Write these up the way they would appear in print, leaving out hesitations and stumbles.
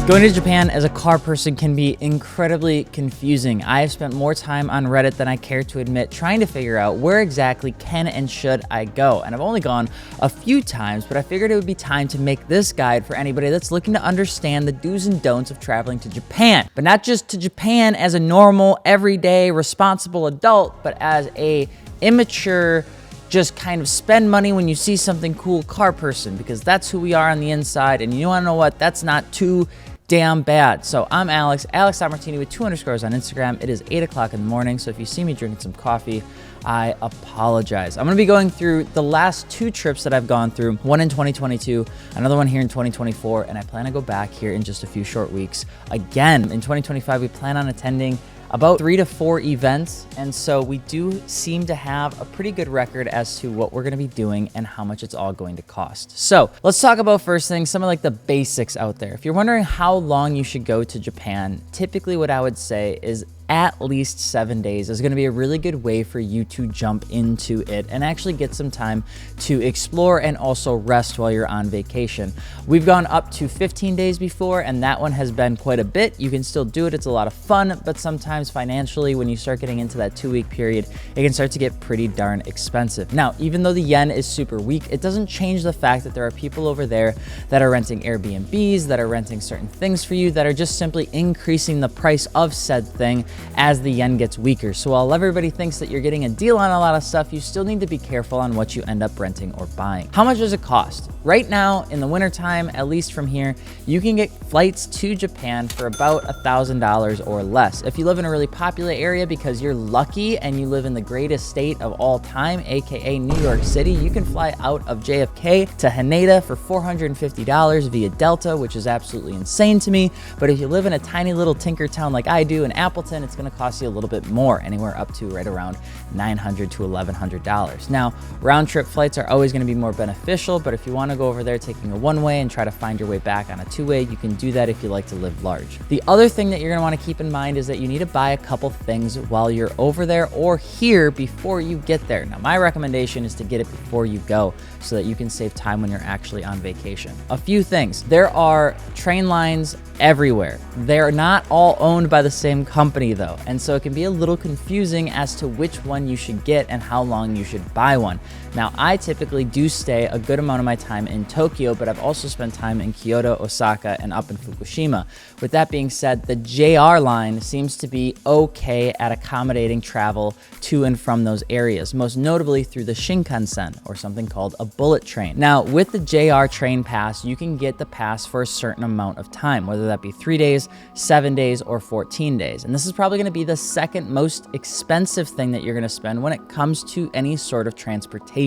Going to Japan as a car person can be incredibly confusing. I have spent more time on Reddit than I care to admit trying to figure out where exactly can and should I go. And I've only gone a few times, but I figured it would be time to make this guide for anybody that's looking to understand the do's and don'ts of traveling to Japan. But not just to Japan as a normal, everyday, responsible adult, but as a immature, just kind of spend money when you see something cool car person, because that's who we are on the inside. And you wanna know what? That's not too damn bad. So I'm AlexMartini with 2 underscores on Instagram. It is 8 o'clock in the morning, so if you see me drinking some coffee, I apologize. I'm gonna be going through the last 2 trips that I've gone through, one in 2022, another one here in 2024, and I plan to go back here in just a few short weeks. Again, in 2025, we plan on attending about 3 to 4 events, and so we do seem to have a pretty good record as to what we're going to be doing and how much it's all going to cost. So let's talk about first thing, some of like the basics out there. If you're wondering how long you should go to Japan, typically what I would say is at least 7 days is going to be a really good way for you to jump into it and actually get some time to explore and also rest while you're on vacation. We've gone up to 15 days before, and that one has been quite a bit. You can still do it. It's a lot of fun, but sometimes financially, when you start getting into that 2-week period, it can start to get pretty darn expensive. Now, even though the yen is super weak, it doesn't change the fact that there are people over there that are renting Airbnbs, that are renting certain things for you, that are just simply increasing the price of said thing as the yen gets weaker. So while everybody thinks that you're getting a deal on a lot of stuff, you still need to be careful on what you end up renting or buying. How much does it cost? Right now, in the wintertime, at least from here, you can get flights to Japan for about $1,000 or less. If you live in a really popular area because you're lucky and you live in the greatest state of all time, aka New York City, you can fly out of JFK to Haneda for $450 via Delta, which is absolutely insane to me. But if you live in a tiny little tinker town like I do in Appleton, it's going to cost you a little bit more, anywhere up to right around $900 to $1,100. Now, round trip flights are always going to be more beneficial, but if you want to go over there taking a one-way and try to find your way back on a 2-way, you can do that if you like to live large. The other thing that you're going to want to keep in mind is that you need to buy a couple things while you're over there or here before you get there. Now, my recommendation is to get it before you go so that you can save time when you're actually on vacation. A few things. There are train lines everywhere. They're not all owned by the same company though, and so it can be a little confusing as to which one you should get and how long you should buy one. Now, I typically do stay a good amount of my time in Tokyo, but I've also spent time in Kyoto, Osaka, and up in Fukushima. With that being said, the JR line seems to be okay at accommodating travel to and from those areas, most notably through the Shinkansen, or something called a bullet train. Now, with the JR train pass, you can get the pass for a certain amount of time, whether that be 3 days, 7 days, or 14 days. And this is probably going to be the second most expensive thing that you're going to spend when it comes to any sort of transportation,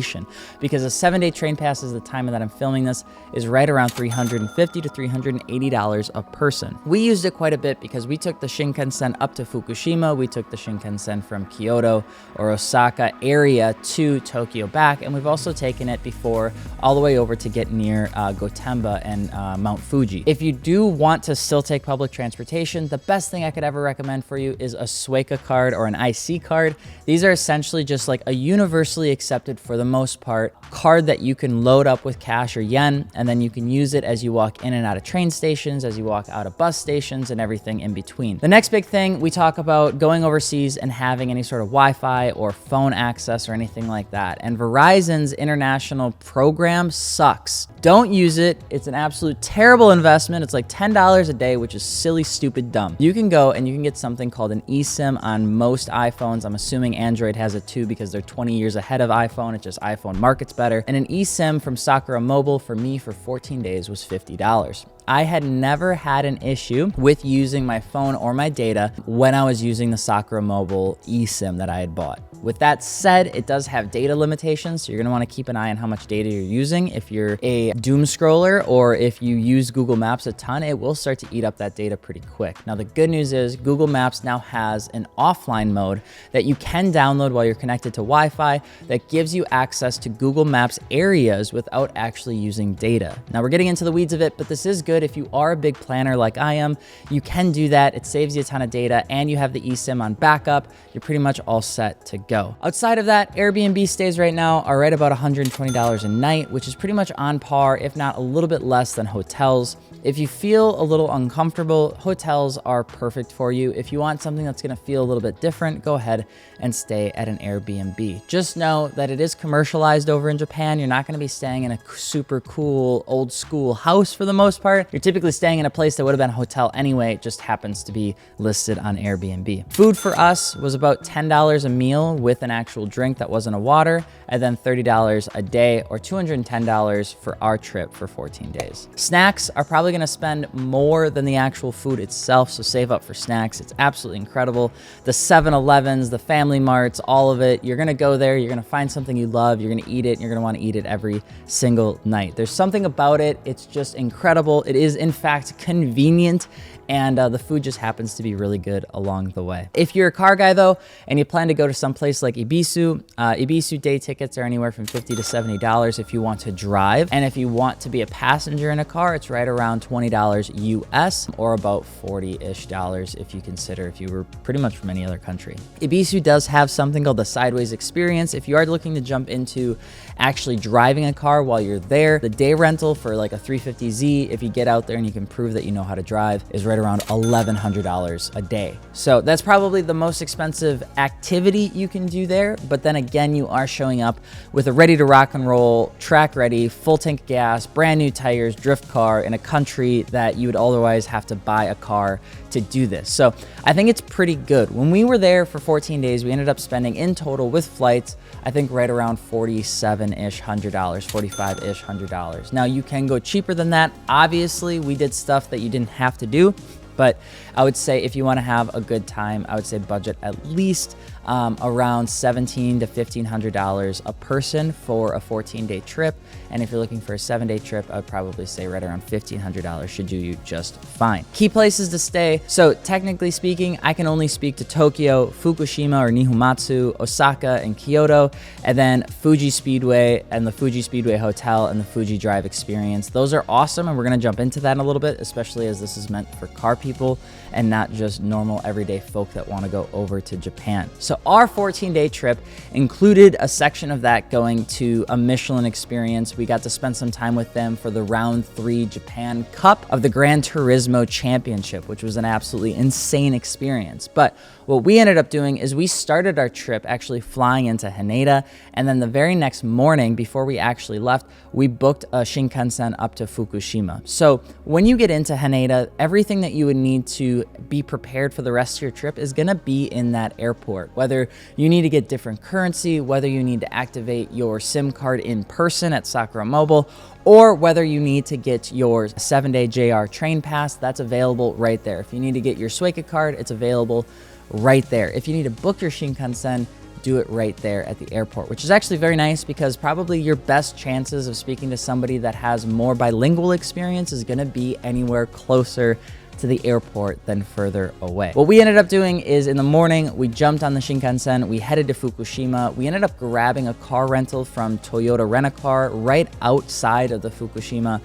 because a 7-day train pass, is the time that I'm filming this, is right around $350 to $380 a person. We used it quite a bit because we took the Shinkansen up to Fukushima, we took the Shinkansen from Kyoto or Osaka area to Tokyo back, and we've also taken it before all the way over to get near Gotemba and Mount Fuji. If you do want to still take public transportation, the best thing I could ever recommend for you is a Suica card or an IC card. These are essentially just like a universally accepted, for the most part, card that you can load up with cash or yen, and then you can use it as you walk in and out of train stations, as you walk out of bus stations, and everything in between. The next big thing, we talk about going overseas and having any sort of Wi-Fi or phone access or anything like that. And Verizon's international program sucks. Don't use it. It's an absolute terrible investment. It's like $10 a day, which is silly, stupid, dumb. You can go and you can get something called an eSIM on most iPhones. I'm assuming Android has it too because they're 20 years ahead of iPhone. It's just iPhone markets better. And an eSIM from Sakura Mobile for me for 14 days was $50. I had never had an issue with using my phone or my data when I was using the Sakura Mobile eSIM that I had bought. With that said, it does have data limitations, so you're gonna wanna keep an eye on how much data you're using. If you're a doom scroller or if you use Google Maps a ton, it will start to eat up that data pretty quick. Now, the good news is Google Maps now has an offline mode that you can download while you're connected to Wi-Fi that gives you access to Google Maps areas without actually using data. Now, we're getting into the weeds of it, but this is good. If you are a big planner like I am, you can do that. It saves you a ton of data, and you have the eSIM on backup. You're pretty much all set to go. Outside of that, Airbnb stays right now are right about $120 a night, which is pretty much on par, if not a little bit less than hotels. if you feel a little uncomfortable, hotels are perfect for you. If you want something that's gonna feel a little bit different, go ahead and stay at an Airbnb. Just know that it is commercialized over in Japan. You're not gonna be staying in a super cool, old school house for the most part. You're typically staying in a place that would have been a hotel anyway. It just happens to be listed on Airbnb. Food for us was about $10 a meal with an actual drink that wasn't a water, and then $30 a day, or $210 for our trip for 14 days. Snacks are probably gonna spend more than the actual food itself, so save up for snacks. It's absolutely incredible. The 7-Elevens, the Family Marts, all of it. You're gonna go there, you're gonna find something you love, you're gonna eat it, and you're gonna wanna eat it every single night. There's something about it, it's just incredible. It is in fact convenient, and the food just happens to be really good along the way. If you're a car guy though, and you plan to go to some place like Ebisu, Ebisu day tickets are anywhere from $50 to $70 if you want to drive. And if you want to be a passenger in a car, it's right around $20 US, or about $40-ish if you consider if you were pretty much from any other country. Ebisu does have something called the Sideways Experience. If you are looking to jump into actually driving a car while you're there, the day rental for like a 350Z, if you get out there and you can prove that you know how to drive, is right around $1,100 a day. So that's probably the most expensive activity you can do there. But then again, you are showing up with a ready to rock and roll, track ready, full tank gas, brand new tires, drift car in a country that you would otherwise have to buy a car to do this. So I think it's pretty good. When we were there for 14 days, we ended up spending in total with flights, I think right around $47-ish $100, $45-ish $100. Now you can go cheaper than that. Obviously, we did stuff that you didn't have to do, but I would say if you want to have a good time, I would say budget at least around $1,700 to $1,500 a person for a 14-day trip. And if you're looking for a 7-day trip, I would probably say right around $1,500 should do you just fine. Key places to stay. So technically speaking, I can only speak to Tokyo, Fukushima or Nihonmatsu, Osaka, and Kyoto, and then Fuji Speedway and the Fuji Speedway Hotel and the Fuji Drive Experience. Those are awesome, and we're gonna jump into that in a little bit, especially as this is meant for car people and not just normal everyday folk that wanna go over to Japan. So our 14-day trip included a section of that going to a Michelin experience. We got to spend some time with them for the round 3 Japan Cup of the Gran Turismo Championship, which was an absolutely insane experience. But what we ended up doing is we started our trip actually flying into Haneda, and then the very next morning before we actually left, we booked a Shinkansen up to Fukushima. So when you get into Haneda, everything that you would need to be prepared for the rest of your trip is gonna be in that airport. Whether you need to get different currency, whether you need to activate your SIM card in person at Sakura Mobile, or whether you need to get your 7-day JR train pass, that's available right there. If you need to get your Suica card, it's available right there. If you need to book your Shinkansen, do it right there at the airport, which is actually very nice because probably your best chances of speaking to somebody that has more bilingual experience is going to be anywhere closer to the airport than further away. What we ended up doing is in the morning, we jumped on the Shinkansen, we headed to Fukushima. We ended up grabbing a car rental from Toyota Rent-A-Car right outside of the Fukushima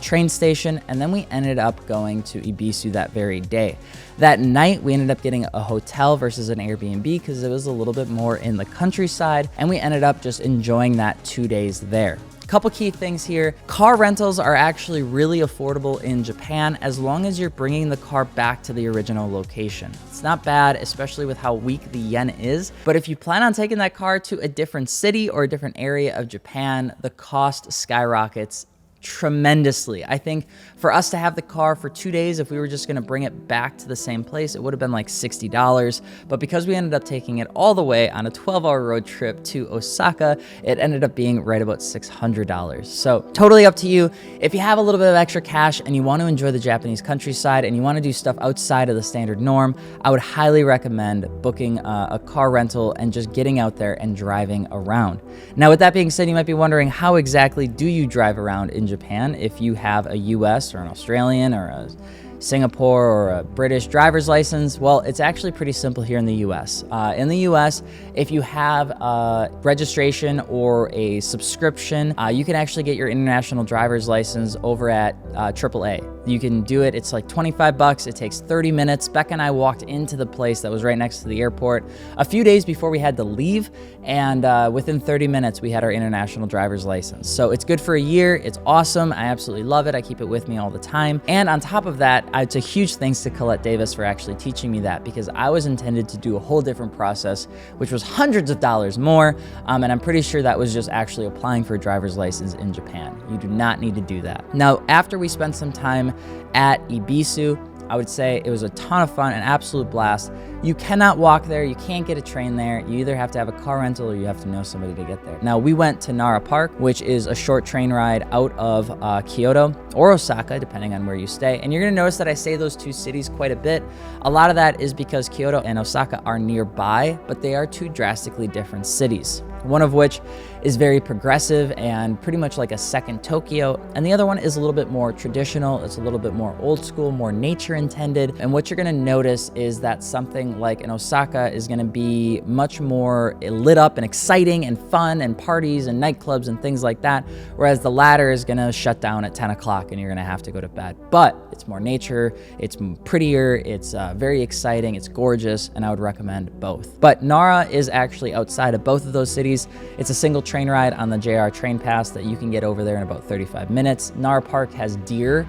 train station, and then we ended up going to Ebisu that very day. That night, we ended up getting a hotel versus an Airbnb because it was a little bit more in the countryside, and we ended up just enjoying that 2 days there. Couple key things here. Car rentals are actually really affordable in Japan as long as you're bringing the car back to the original location. It's not bad, especially with how weak the yen is. But if you plan on taking that car to a different city or a different area of Japan, the cost skyrockets tremendously. I think for us to have the car for 2 days, if we were just going to bring it back to the same place, it would have been like $60. But because we ended up taking it all the way on a 12-hour road trip to Osaka, it ended up being right about $600. So totally up to you. If you have a little bit of extra cash and you want to enjoy the Japanese countryside and you want to do stuff outside of the standard norm, I would highly recommend booking a car rental and just getting out there and driving around. Now, with that being said, you might be wondering, how exactly do you drive around in Japan if you have a US or an Australian or a Singapore or a British driver's license? Well, it's actually pretty simple here in the US. In the US, if you have a registration or a subscription, you can actually get your international driver's license over at AAA. You can do it. It's like 25 bucks. It takes 30 minutes. Becca and I walked into the place that was right next to the airport a few days before we had to leave. And within 30 minutes, we had our international driver's license. So it's good for a year. It's awesome. I absolutely love it. I keep it with me all the time. And on top of that, it's a huge thanks to Colette Davis for actually teaching me that, because I was intended to do a whole different process, which was hundreds of dollars more. And I'm pretty sure that was just actually applying for a driver's license in Japan. You do not need to do that. Now, after we spent some time at Ebisu, I would say it was a ton of fun, an absolute blast. You cannot walk there, you can't get a train there. You either have to have a car rental or you have to know somebody to get there. Now, we went to Nara Park, which is a short train ride out of Kyoto or Osaka, depending on where you stay. And you're gonna notice that I say those two cities quite a bit. A lot of that is because Kyoto and Osaka are nearby, but they are two drastically different cities. One of which is very progressive and pretty much like a second Tokyo, and the other one is a little bit more traditional. It's a little bit more old school, more nature intended. And what you're gonna notice is that something like in Osaka is gonna be much more lit up and exciting and fun and parties and nightclubs and things like that, whereas the latter is gonna shut down at 10 o'clock and you're gonna have to go to bed. But it's more nature, it's prettier, it's very exciting, it's gorgeous, and I would recommend both. But Nara is actually outside of both of those cities. It's a single train ride on the JR train pass that you can get over there in about 35 minutes. Nara Park has deer,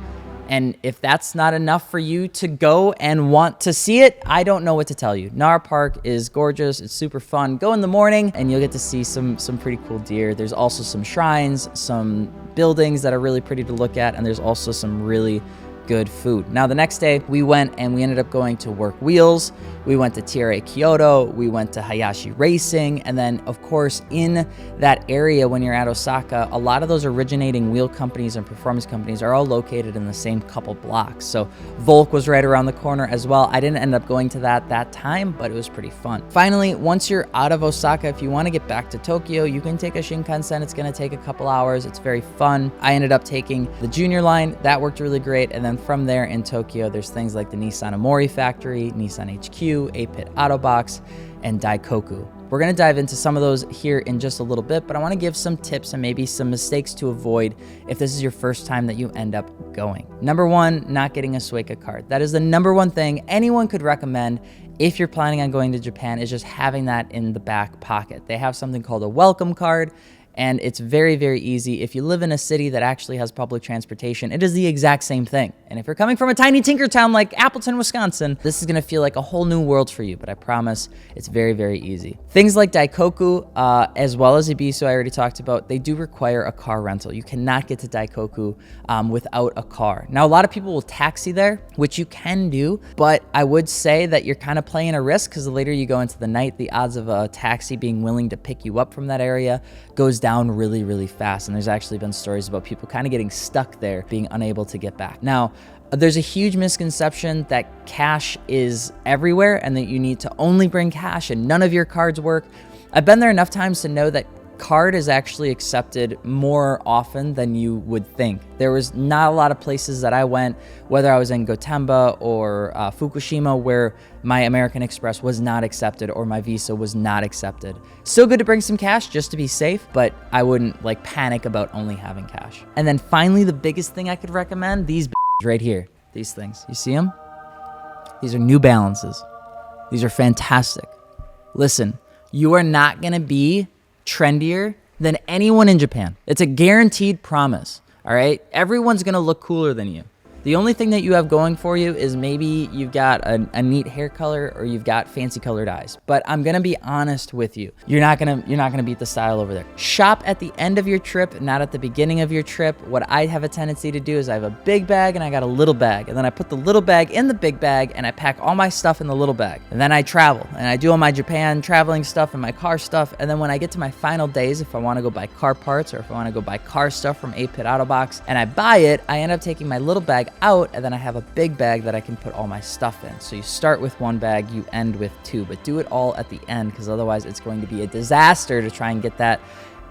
and if that's not enough for you to go and want to see it, I don't know what to tell you. Nara Park is gorgeous, it's super fun. Go in the morning and you'll get to see some pretty cool deer. There's also some shrines, some buildings that are really pretty to look at, and there's also some really good food. Now, the next day we went and we ended up going to Work Wheels. We went to TRA Kyoto, we went to Hayashi Racing, and then of course in that area when you're at Osaka, a lot of those originating wheel companies and performance companies are all located in the same couple blocks. So Volk was right around the corner as well. I didn't end up going to that time, but it was pretty fun. Finally, once you're out of Osaka, if you want to get back to Tokyo, you can take a Shinkansen. It's going to take a couple hours. It's very fun. I ended up taking the junior line. That worked really great. And then from there in Tokyo, there's things like the Nissan Omori factory, Nissan HQ, 8-Pit Autobox, and Daikoku. We're going to dive into some of those here in just a little bit, but I want to give some tips and maybe some mistakes to avoid if this is your first time that you end up going. Number one, not getting a Suica card. That is the number one thing anyone could recommend if you're planning on going to Japan, is just having that in the back pocket. They have something called a welcome card, and it's very, very easy. If you live in a city that actually has public transportation, it is the exact same thing. And if you're coming from a tiny tinker town like Appleton, Wisconsin, this is gonna feel like a whole new world for you, but I promise it's very, very easy. Things like Daikoku, as well as Ebisu, I already talked about, they do require a car rental. You cannot get to Daikoku without a car. Now, a lot of people will taxi there, which you can do, but I would say that you're kind of playing a risk, because the later you go into the night, the odds of a taxi being willing to pick you up from that area goes down really, really fast. And there's actually been stories about people kind of getting stuck there, being unable to get back. Now, there's a huge misconception that cash is everywhere and that you need to only bring cash and none of your cards work. I've been there enough times to know that card is actually accepted more often than you would think. There was not a lot of places that I went, whether I was in Gotemba or Fukushima, where my American Express was not accepted or my Visa was not accepted. Still good to bring some cash just to be safe, but I wouldn't like panic about only having cash. And then finally, the biggest thing I could recommend, these right here, these things, you see them? These are New Balances. These are fantastic. Listen, you are not gonna be trendier than anyone in Japan. It's a guaranteed promise, all right? Everyone's gonna look cooler than you. The only thing that you have going for you is maybe you've got a neat hair color or you've got fancy colored eyes. But I'm gonna be honest with you. You're not gonna beat the style over there. Shop at the end of your trip, not at the beginning of your trip. What I have a tendency to do is I have a big bag and I got a little bag. And then I put the little bag in the big bag and I pack all my stuff in the little bag. And then I travel and I do all my Japan traveling stuff and my car stuff. And then when I get to my final days, if I wanna go buy car parts or if I wanna go buy car stuff from 8-Pit Autobox and I buy it, I end up taking my little bag out, and then I have a big bag that I can put all my stuff in. So you start with one bag, you end with two, but do it all at the end, because otherwise it's going to be a disaster to try and get that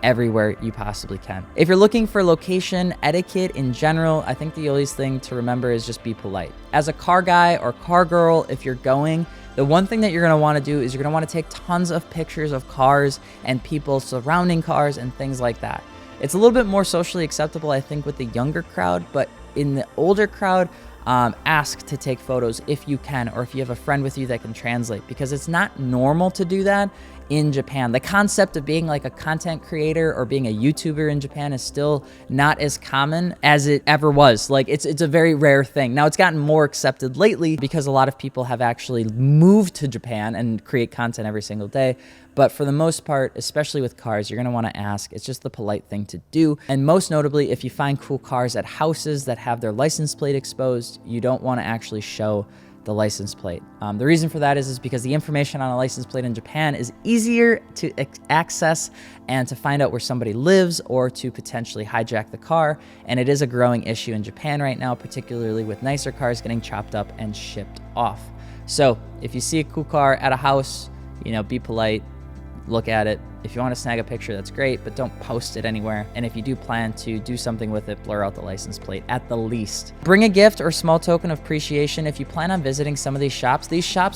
everywhere you possibly can. If you're looking for location etiquette in general, I think the only thing to remember is just be polite. As a car guy or car girl, if you're going, the one thing that you're gonna wanna do is you're gonna wanna take tons of pictures of cars and people surrounding cars and things like that. It's a little bit more socially acceptable, I think, with the younger crowd, but in the older crowd, ask to take photos if you can, or if you have a friend with you that can translate, because it's not normal to do that in Japan. The concept of being like a content creator or being a YouTuber in Japan is still not as common as it ever was. Like it's a very rare thing. Now it's gotten more accepted lately because a lot of people have actually moved to Japan and create content every single day. But for the most part, especially with cars, you're gonna wanna ask. It's just the polite thing to do. And most notably, if you find cool cars at houses that have their license plate exposed, you don't wanna actually show the license plate. The reason for that is because the information on a license plate in Japan is easier to access and to find out where somebody lives, or to potentially hijack the car. And it is a growing issue in Japan right now, particularly with nicer cars getting chopped up and shipped off. So if you see a cool car at a house, be polite, look at it. If you want to snag a picture, that's great, but don't post it anywhere. And if you do plan to do something with it, blur out the license plate at the least. Bring a gift or small token of appreciation. If you plan on visiting some of these shops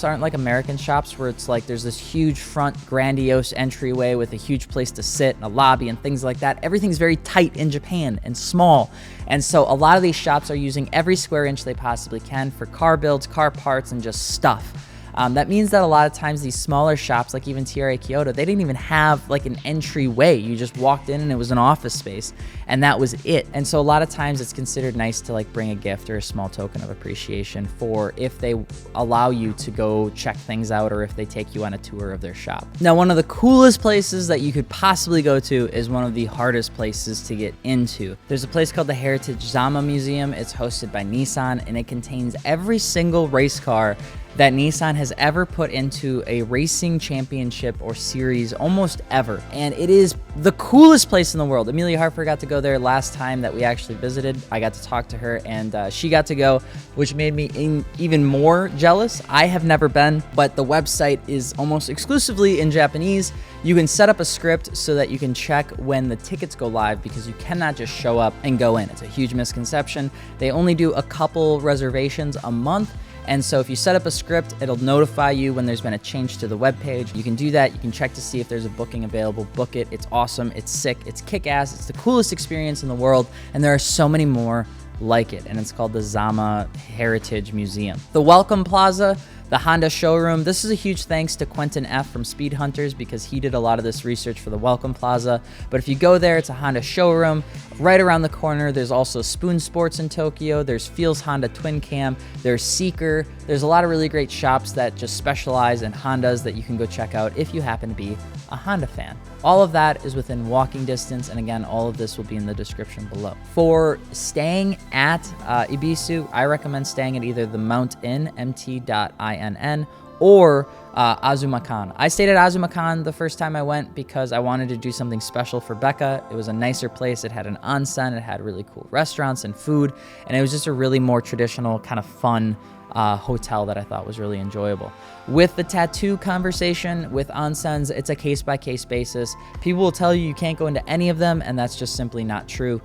aren't like American shops where it's like there's this huge front grandiose entryway with a huge place to sit and a lobby and things like that. Everything's very tight in Japan and small. And so a lot of these shops are using every square inch they possibly can for car builds, car parts, and just stuff. That means that a lot of times these smaller shops, like even TRA Kyoto, they didn't even have like an entryway. You just walked in and it was an office space, and that was it. And so a lot of times it's considered nice to like bring a gift or a small token of appreciation for if they allow you to go check things out, or if they take you on a tour of their shop. Now, one of the coolest places that you could possibly go to is one of the hardest places to get into. There's a place called the Heritage Zama Museum. It's hosted by Nissan, and it contains every single race car that Nissan has ever put into a racing championship or series, almost ever. And it is the coolest place in the world. Amelia Harper got to go there last time that we actually visited. I got to talk to her, and she got to go, which made me even more jealous. I have never been, but the website is almost exclusively in Japanese. You can set up a script so that you can check when the tickets go live, because you cannot just show up and go in. It's a huge misconception. They only do a couple reservations a month. And so if you set up a script, it'll notify you when there's been a change to the webpage. You can do that. You can check to see if there's a booking available. Book it. It's awesome. It's sick. It's kick-ass. It's the coolest experience in the world. And there are so many more like it. And it's called the Zama Heritage Museum. The Welcome Plaza, the Honda showroom. This is a huge thanks to Quentin F. from Speed Hunters, because he did a lot of this research for the Welcome Plaza. But if you go there, it's a Honda showroom. Right around the corner, there's also Spoon Sports in Tokyo. There's Feels Honda Twin Cam. There's Seeker. There's a lot of really great shops that just specialize in Hondas that you can go check out if you happen to be a Honda fan. All of that is within walking distance, and again, all of this will be in the description below. For staying at Ebisu, I recommend staying at either the Mount Inn, mt.inn, or Azumakan. I stayed at Azumakan the first time I went because I wanted to do something special for Becca. It was a nicer place. It had an onsen. It had really cool restaurants and food, and it was just a really more traditional kind of fun hotel that I thought was really enjoyable. With the tattoo conversation, with onsens, it's a case-by-case basis. People will tell you can't go into any of them, and that's just simply not true.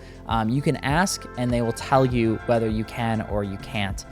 You can ask, and they will tell you whether you can or you can't.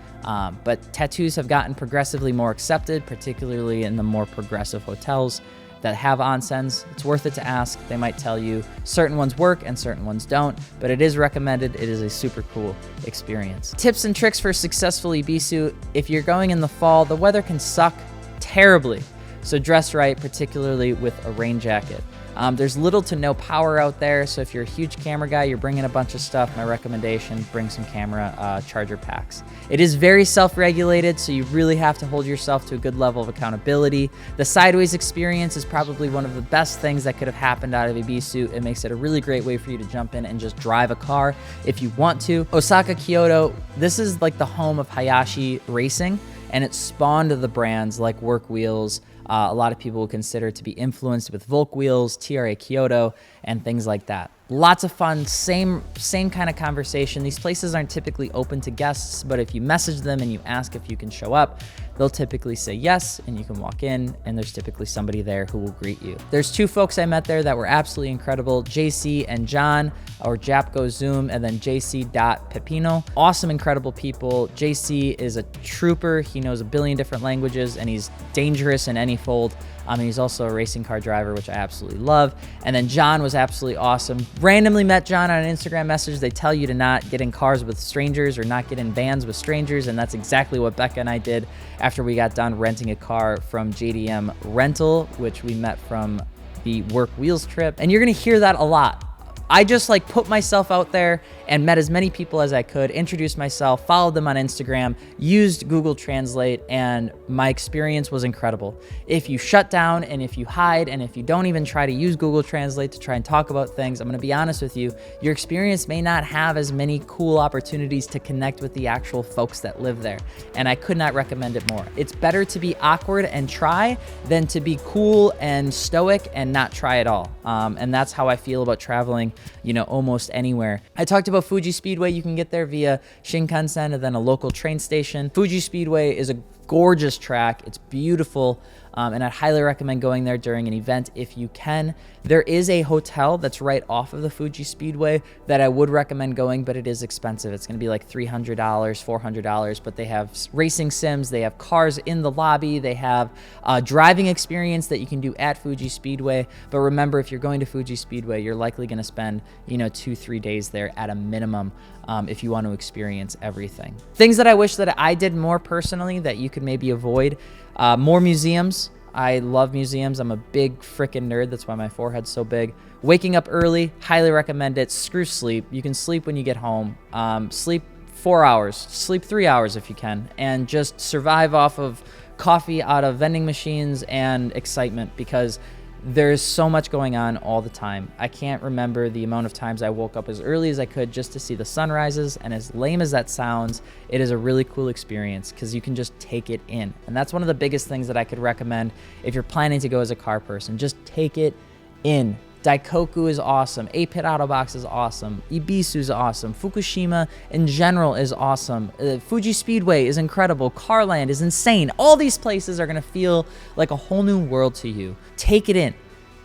But tattoos have gotten progressively more accepted, particularly in the more progressive hotels that have onsens. It's worth it to ask. They might tell you certain ones work and certain ones don't, but it is recommended. It is a super cool experience. Tips and tricks for successful Ebisu. If you're going in the fall, the weather can suck terribly, so dress right, particularly with a rain jacket. There's little to no power out there, so if you're a huge camera guy, you're bringing a bunch of stuff, my recommendation, bring some camera charger packs. It is very self-regulated, so you really have to hold yourself to a good level of accountability. The sideways experience is probably one of the best things that could have happened out of Ebisu. It makes it a really great way for you to jump in and just drive a car if you want to. Osaka, Kyoto, this is like the home of Hayashi Racing, and it spawned the brands like Work Wheels. A lot of people will consider to be influenced with Volk Wheels, TRA Kyoto, and things like that. Lots of fun, same kind of conversation. These places aren't typically open to guests, but if you message them and you ask if you can show up, they'll typically say yes, and you can walk in, and there's typically somebody there who will greet you. There's two folks I met there that were absolutely incredible, JC and John, or Japgo Zoom, and then JC.Pepino. Awesome, incredible people. JC is a trooper. He knows a billion different languages, and he's dangerous in any fold. And he's also a racing car driver, which I absolutely love. And then John was absolutely awesome. Randomly met John on an Instagram message. They tell you to not get in cars with strangers or not get in vans with strangers, and that's exactly what Becca and I did after we got done renting a car from JDM Rental, which we met from the Work Wheels trip. And you're gonna hear that a lot. I just like put myself out there and met as many people as I could, introduced myself, followed them on Instagram, used Google Translate, and my experience was incredible. If you shut down and if you hide and if you don't even try to use Google Translate to try and talk about things, I'm gonna be honest with you, your experience may not have as many cool opportunities to connect with the actual folks that live there. And I could not recommend it more. It's better to be awkward and try than to be cool and stoic and not try at all. And that's how I feel about traveling, you know, almost anywhere. I talked about Fuji Speedway. You can get there via Shinkansen and then a local train station. Fuji Speedway is a gorgeous track. It's beautiful. And I'd highly recommend going there during an event if you can. There is a hotel that's right off of the Fuji Speedway that I would recommend going, but it is expensive. It's gonna be like $300, $400, but they have racing sims, they have cars in the lobby, they have a driving experience that you can do at Fuji Speedway. But remember, if you're going to Fuji Speedway, you're likely gonna spend, you know, 2-3 days there at a minimum if you want to experience everything. Things that I wish that I did more personally that you could maybe avoid. More museums. I love museums. I'm a big freaking nerd. That's why my forehead's so big. Waking up early, highly recommend it. Screw sleep. You can sleep when you get home. Sleep 4 hours, sleep 3 hours if you can, and just survive off of coffee out of vending machines and excitement, because there's so much going on all the time. I can't remember the amount of times I woke up as early as I could just to see the sunrises, and as lame as that sounds, it is a really cool experience because you can just take it in. And that's one of the biggest things that I could recommend if you're planning to go as a car person. Just take it in. Daikoku is awesome. 8-Pit Autobox is awesome. Ebisu is awesome. Fukushima in general is awesome. Fuji Speedway is incredible. Carland is insane. All these places are going to feel like a whole new world to you. Take it in.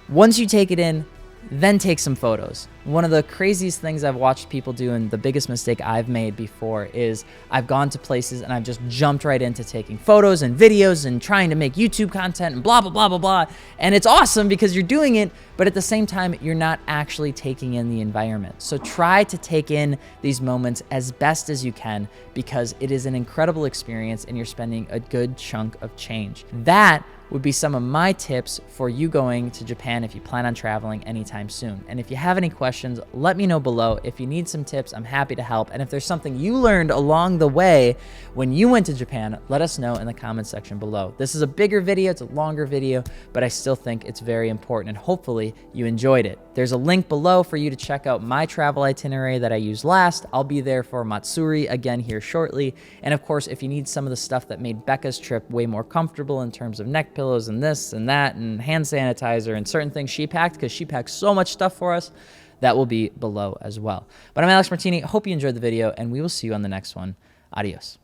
Once you take it in, then take some photos. One of the craziest things I've watched people do, and the biggest mistake I've made before, is I've gone to places and I've just jumped right into taking photos and videos and trying to make YouTube content and blah, blah, blah, blah, blah. And it's awesome because you're doing it, but at the same time, you're not actually taking in the environment. So try to take in these moments as best as you can, because it is an incredible experience and you're spending a good chunk of change. That would be some of my tips for you going to Japan if you plan on traveling anytime soon. And if you have any questions, let me know below. If you need some tips, I'm happy to help. And if there's something you learned along the way when you went to Japan, let us know in the comments section below. This is a bigger video, it's a longer video, but I still think it's very important, and hopefully you enjoyed it. There's a link below for you to check out my travel itinerary that I used last. I'll be there for Matsuri again here shortly. And of course, if you need some of the stuff that made Becca's trip way more comfortable in terms of neck pillows and this and that and hand sanitizer and certain things she packed, because she packed so much stuff for us, that will be below as well. But I'm AlexMartini. Hope you enjoyed the video, and we will see you on the next one. Adios.